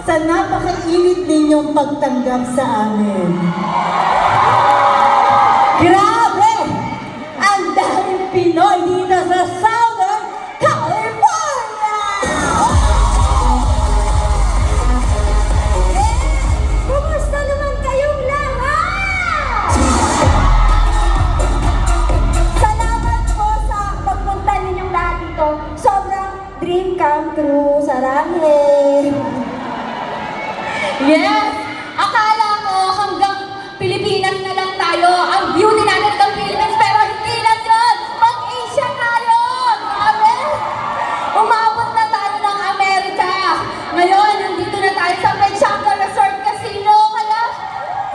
sa napakainit ninyong pagtanggap sa amin. Grabe! Ang daming Pinoy dito sa Southern California! Kumusta naman kayong lahat? Salamat po sa pagpunta ninyong lahat dito. Sobrang dream come true, saranghe. Yes! Akala ko hanggang Pilipinas na lang tayo. Ang beauty natin hanggang Philippines, pero hindi lang yun! Mag-Asia tayo! Grabe! Umabot na tayo ng Amerika. Ngayon, nandito na tayo sa Pechanga Resort Casino. Kaya,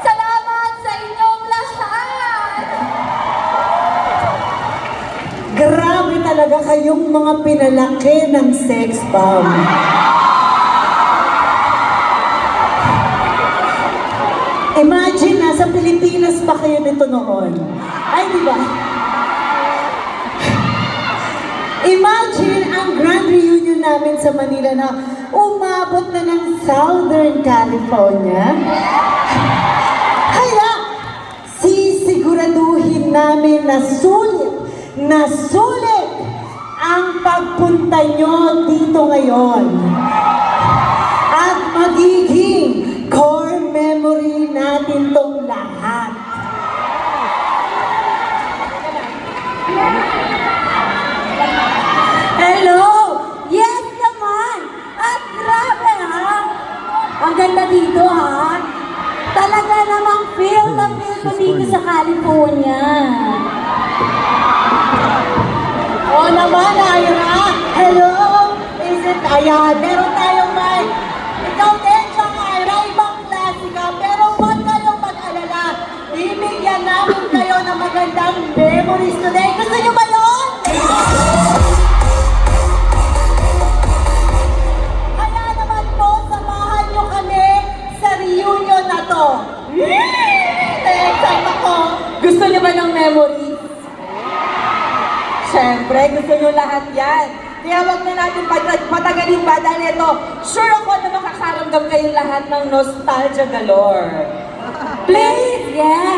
salamat sa inyong lahat! Grabe talaga kayong mga pinalaki ng sex bomb. Imagine, nasa Pilipinas pa kayo nito noon. Ay, di ba? Imagine ang grand reunion namin sa Manila na umabot na ng Southern California. Kaya, sisiguraduhin namin na sulit ang pagpunta nyo dito ngayon. At magiging core memory natin tong lahat. Hello! Yes naman! At grabe ha! Ang ganda dito ha! Talaga namang feel na feel ko dito sa California. Oo naman, Ira! Hello! Is it ayan? Meron tayong mic. Ikaw din, siyang Ira, ibang klase ka. Pero huwag kayong mag-alala. Bibigyan namin kayo ng magandang memories today. Gusto niyo ba yun? Kaya naman po, samahan niyo kami sa reunion na to. Na-excite ako. Gusto niyo ba ng memories? Siyempre, gusto niyo lahat yan. Kaya wag na natin patagalin ba dahil ito, sure ako na makakaramdam kayong lahat ng nostalgia galore. Please! Yes!